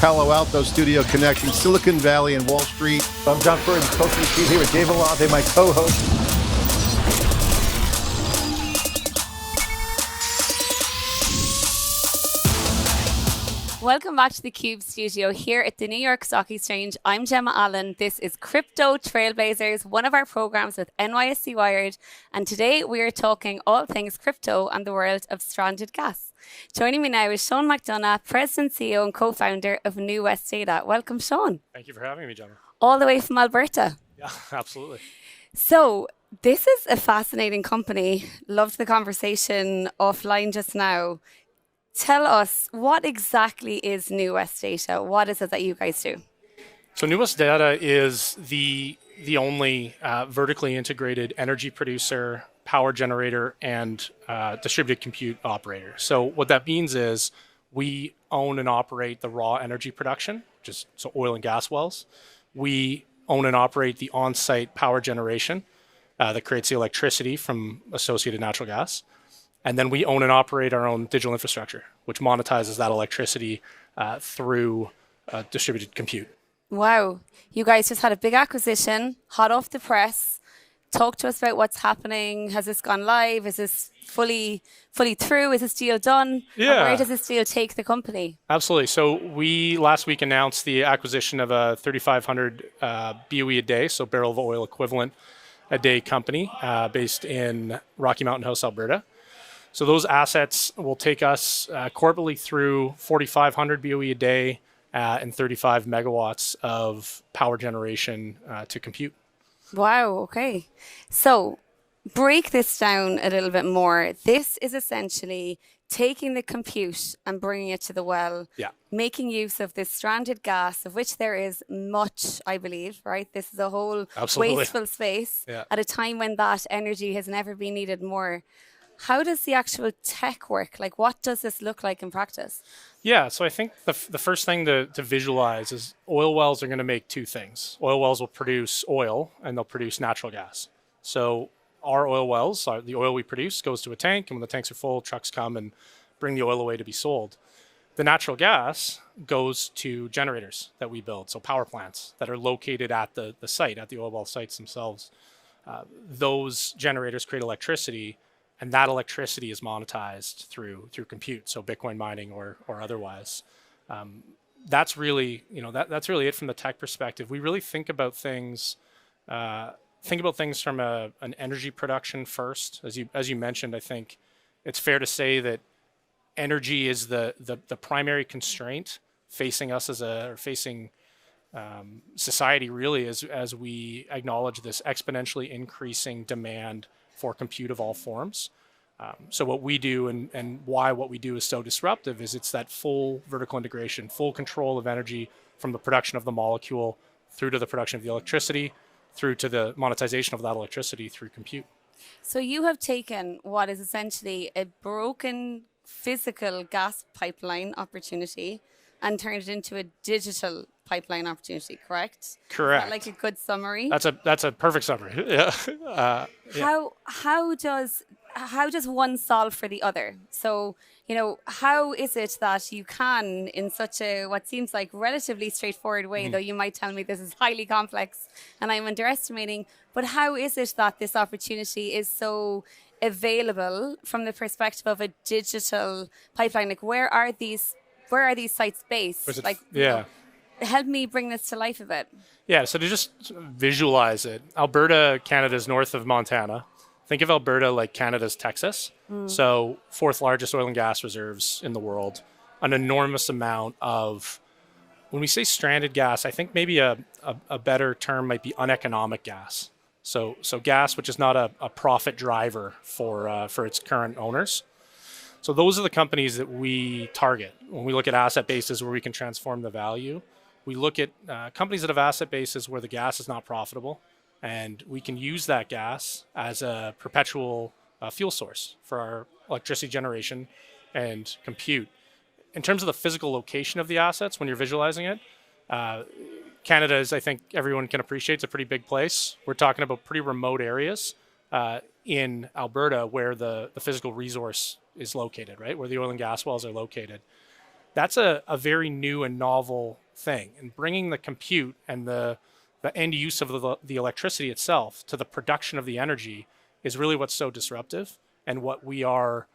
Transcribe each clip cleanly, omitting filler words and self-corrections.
Palo Alto studio connecting Silicon Valley and Wall Street. I'm John Furrier, co-host here with Dave Vellante, my co-host. Welcome back to theCUBE studio here at the New York Stock Exchange. I'm Gemma Allen. This is Crypto Trailblazers, one of our programs with NYSE Wired. And today we are talking all things crypto and the world of stranded gas. Joining me now is Sean McDonough, President, CEO and co-founder of New West Data. Welcome, Sean. Thank you for having me, Gemma. All the way from Alberta. Yeah, absolutely. So this is a fascinating company. Loved the conversation offline just now. Tell us, what exactly is New West Data? What is it that you guys do? So New West Data is the only vertically integrated energy producer, power generator, and distributed compute operator. So what that means is we own and operate the raw energy production, so oil and gas wells. We own and operate the on-site power generation that creates the electricity from associated natural gas. And then we own and operate our own digital infrastructure, which monetizes that electricity through distributed compute. Wow. You guys just had a big acquisition, hot off the press. Talk to us about what's happening. Has this gone live? Is this fully through? Is this deal done? Yeah. And where does this deal take the company? Absolutely. So we last week announced the acquisition of a 3,500 BOE a day, so barrel of oil equivalent a day company based in Rocky Mountain House, Alberta. So those assets will take us corporately through 4,500 BOE a day and 35 megawatts of power generation to compute. Wow, okay. So break this down a little bit more. This is essentially taking the compute and bringing it to the well, making use of this stranded gas, of which there is much, I believe, right? This is a whole wasteful space at a time when that energy has never been needed more. How does the actual tech work? Like, what does this look like in practice? Yeah, so I think the first thing to visualize is oil wells are going to make two things. Oil wells will produce oil and they'll produce natural gas. So our oil wells, the oil we produce goes to a tank, and when the tanks are full, trucks come and bring the oil away to be sold. The natural gas goes to generators that we build, so power plants that are located at the site, at the oil well sites themselves. Those generators create electricity, and that electricity is monetized through compute, so Bitcoin mining or otherwise. That's really that's really it from the tech perspective. We really think about things from an energy production first. As you mentioned, I think it's fair to say that energy is the primary constraint facing us facing society really as we acknowledge this exponentially increasing demand for compute of all forms. So what we do and why what we do is so disruptive is it's that full vertical integration, full control of energy from the production of the molecule through to the production of the electricity, through to the monetization of that electricity through compute. So you have taken what is essentially a broken physical gas pipeline opportunity and turned it into a digital pipeline opportunity, correct? Correct. Is that like a good summary? That's a perfect summary. Yeah. How does one solve for the other? So, how is it that you can, in such a what seems like relatively straightforward way, though you might tell me this is highly complex and I'm underestimating, but how is it that this opportunity is so available from the perspective of a digital pipeline? Like, where are these sites based? Help me bring this to life a bit. Yeah, so to just visualize it, Alberta, Canada is north of Montana. Think of Alberta like Canada's Texas. So fourth largest oil and gas reserves in the world. An enormous amount of, when we say stranded gas, I think maybe a better term might be uneconomic gas. So gas which is not a profit driver for its current owners. So those are the companies that we target. When we look at asset bases where we can transform the value, we look at companies that have asset bases where the gas is not profitable, and we can use that gas as a perpetual fuel source for our electricity generation and compute. In terms of the physical location of the assets, when you're visualizing it, Canada is, I think everyone can appreciate, it's a pretty big place. We're talking about pretty remote areas in Alberta where the physical resource is located, right? Where the oil and gas wells are located. That's a very new and novel thing. And bringing the compute and the end use of the electricity itself to the production of the energy is really what's so disruptive, and what we are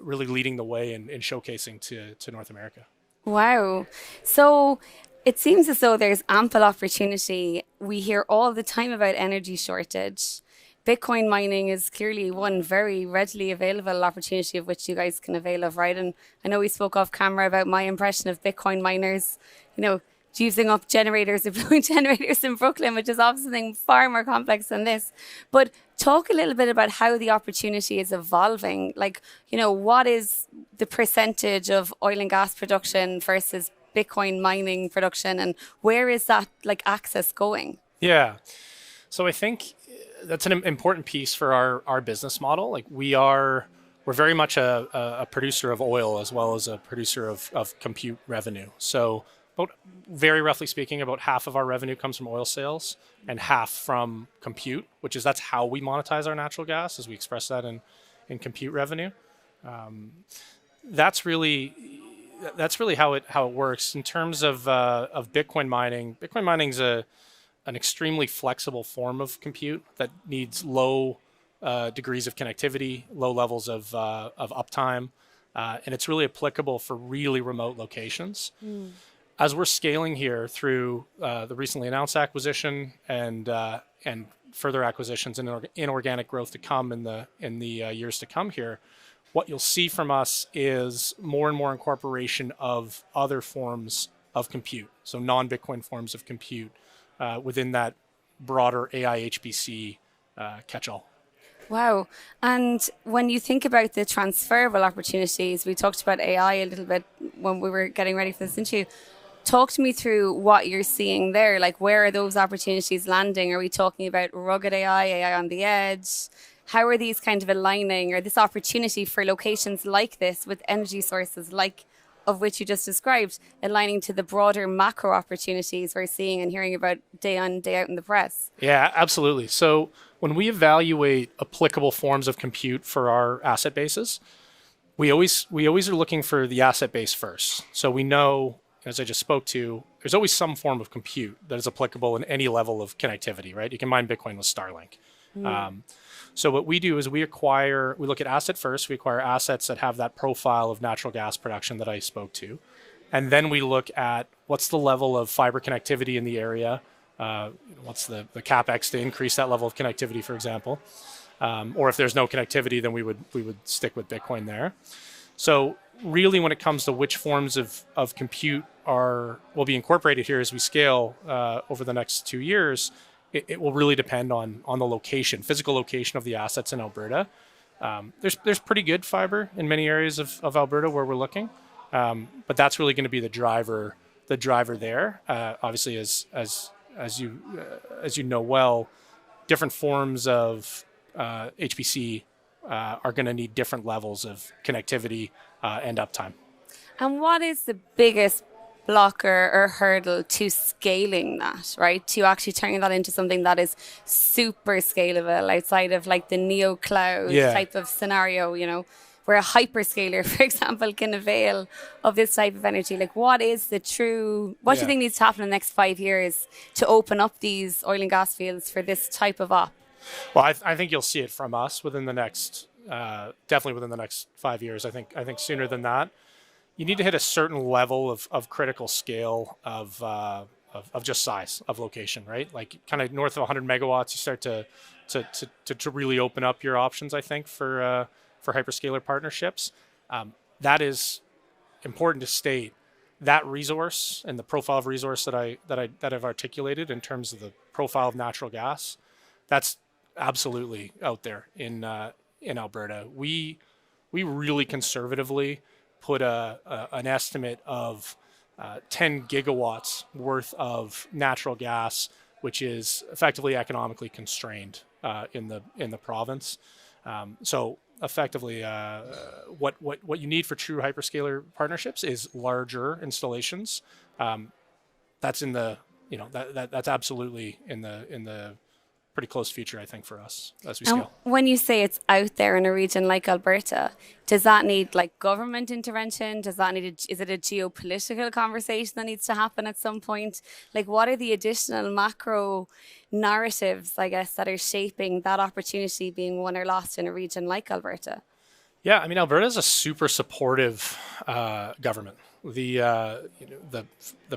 really leading the way in showcasing to North America. Wow. So it seems as though there's ample opportunity. We hear all the time about energy shortage. Bitcoin mining is clearly one very readily available opportunity of which you guys can avail of, right? And I know we spoke off camera about my impression of Bitcoin miners, using up generators, deploying generators in Brooklyn, which is obviously something far more complex than this. But talk a little bit about how the opportunity is evolving. Like, what is the percentage of oil and gas production versus Bitcoin mining production, and where is that access going? Yeah. So I think that's an important piece for our business model. Like we're very much a producer of oil as well as a producer of compute revenue. So very roughly speaking, about half of our revenue comes from oil sales and half from compute, that's how we monetize our natural gas, as we express that in compute revenue. That's really how it works in terms of Bitcoin mining. Bitcoin mining is an extremely flexible form of compute that needs low degrees of connectivity, low levels of uptime, and it's really applicable for really remote locations. As we're scaling here through the recently announced acquisition and further acquisitions and inorganic growth to come in the years to come here, what you'll see from us is more and more incorporation of other forms of compute, so non-Bitcoin forms of compute within that broader AI HPC catch-all. Wow. And when you think about the transferable opportunities, we talked about AI a little bit when we were getting ready for this interview. Talk to me through what you're seeing there. Like, where are those opportunities landing? Are we talking about rugged AI, AI on the edge? How are these kind of aligning, or this opportunity for locations like this with energy sources of which you just described, aligning to the broader macro opportunities we're seeing and hearing about day on, day out in the press? Yeah, absolutely. So when we evaluate applicable forms of compute for our asset bases, we always are looking for the asset base first. So we know, as I just spoke to, there's always some form of compute that is applicable in any level of connectivity, right? You can mine Bitcoin with Starlink. So what we do is we look at asset first, we acquire assets that have that profile of natural gas production that I spoke to. And then we look at what's the level of fiber connectivity in the area, what's the CapEx to increase that level of connectivity, for example. Or if there's no connectivity, then we would stick with Bitcoin there. So really, when it comes to which forms of compute will be incorporated here as we scale over the next 2 years, it will really depend on the physical location of the assets in Alberta. There's pretty good fiber in many areas of Alberta where we're looking, but that's really going to be the driver there. Obviously, as you know well, different forms of HPC are going to need different levels of connectivity and uptime. And what is the biggest blocker or hurdle to scaling that, right? To actually turning that into something that is super scalable outside of the neo cloud type of scenario, where a hyperscaler, for example, can avail of this type of energy. What do you think needs to happen in the next 5 years to open up these oil and gas fields for this type of op? Well, I think you'll see it from us within the next, definitely within the next 5 years. I think sooner than that. You need to hit a certain level of critical scale of just size of location, right? Like kind of north of 100 megawatts, you start to really open up your options, I think, for hyperscaler partnerships. That is important to state. That resource and the profile of resource that I've articulated in terms of the profile of natural gas, that's absolutely out there in Alberta. We really conservatively put an estimate of 10 gigawatts worth of natural gas, which is effectively economically constrained in the province. So effectively, what you need for true hyperscaler partnerships is larger installations. That's in the that's absolutely in the pretty close future, I think, for us as we And scale. when you say it's out there in a region like Alberta, does that need like government intervention? Does that need is it a geopolitical conversation that needs to happen at some point? Like, what are the additional macro narratives, I guess, that are shaping that opportunity being won or lost in a region like Alberta? Yeah, I mean, Alberta is a super supportive government. The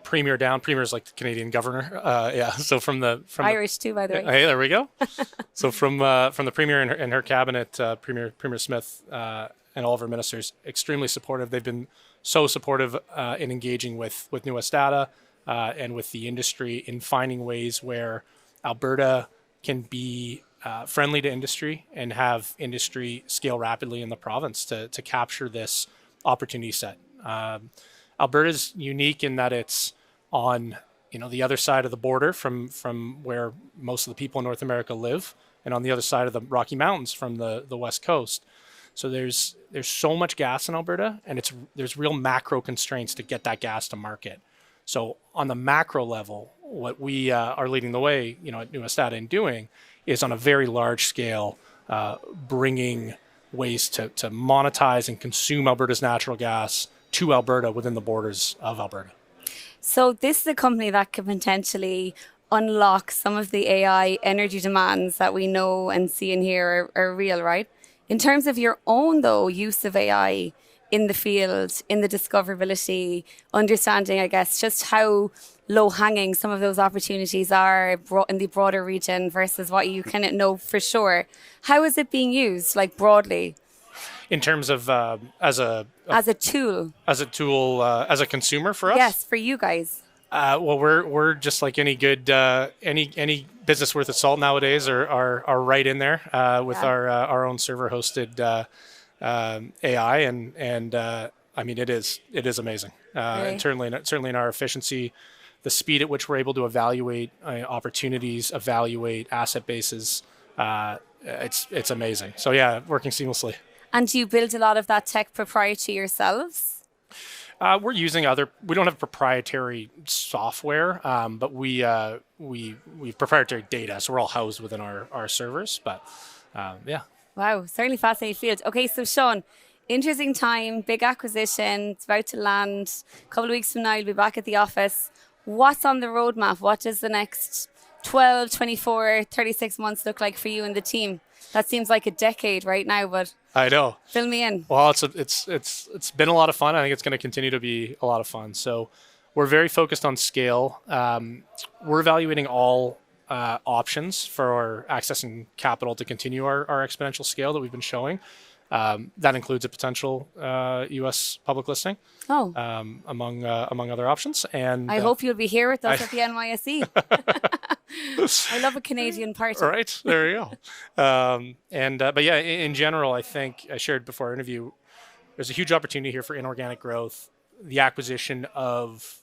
premier is like the Canadian governor. Yeah, so from Irish too, by the way. Hey, there we go. So from the premier and her cabinet, Premier Smith and all of her ministers, extremely supportive. They've been so supportive in engaging with US Data and with the industry in finding ways where Alberta can be friendly to industry and have industry scale rapidly in the province to capture this opportunity set. Alberta's unique in that it's on the other side of the border from where most of the people in North America live, and on the other side of the Rocky Mountains from the West Coast. So there's so much gas in Alberta, and there's real macro constraints to get that gas to market. So on the macro level, what we are leading the way, at US Data in doing is on a very large scale, bringing ways to monetize and consume Alberta's natural gas to Alberta within the borders of Alberta. So this is a company that could potentially unlock some of the AI energy demands that we know and see and hear are real, right? In terms of your own, though, use of AI in the field, in the discoverability, understanding, I guess, just how low-hanging some of those opportunities are in the broader region versus what you kind of know for sure. How is it being used, like broadly? In terms of as a tool, as a consumer for us? Yes, for you guys. Well, we're just like any good any business worth of salt nowadays are right in there with our own server hosted AI and I mean it is amazing. Really? And certainly in our efficiency, the speed at which we're able to evaluate opportunities, evaluate asset bases, it's amazing. So yeah, working seamlessly. And do you build a lot of that tech proprietary yourselves? We're using we don't have proprietary software, but we have proprietary data, so we're all housed within our servers. But yeah. Wow, certainly fascinating field. Okay, so Sean, interesting time, big acquisition, it's about to land. A couple of weeks from now, you'll be back at the office. What's on the roadmap? What does the next 12, 24, 36 months look like for you and the team? That seems like a decade right now, but I know. Fill me in. Well, it's been a lot of fun. I think it's going to continue to be a lot of fun. So we're very focused on scale. We're evaluating all options for accessing capital to continue our exponential scale that we've been showing. That includes a potential U.S. public listing, among other options. And I hope you'll be here with us at the NYSE. I love a Canadian party. All right, there you go. But yeah, in general, I think I shared before our interview, there's a huge opportunity here for inorganic growth, the acquisition of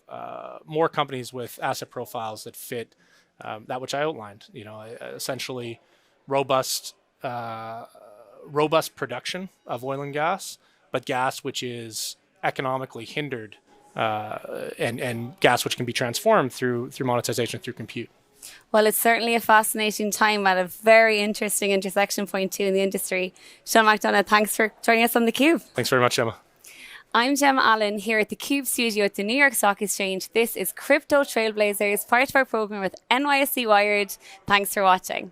more companies with asset profiles that fit that which I outlined. Essentially robust production of oil and gas, but gas which is economically hindered, and gas which can be transformed through monetization through compute. Well, it's certainly a fascinating time at a very interesting intersection point too in the industry. Sean McDonough, thanks for joining us on theCUBE. Thanks very much, Emma. I'm Gemma Allen here at theCUBE studio at the New York Stock Exchange. This is Crypto Trailblazers, part of our program with NYSE Wired. Thanks for watching.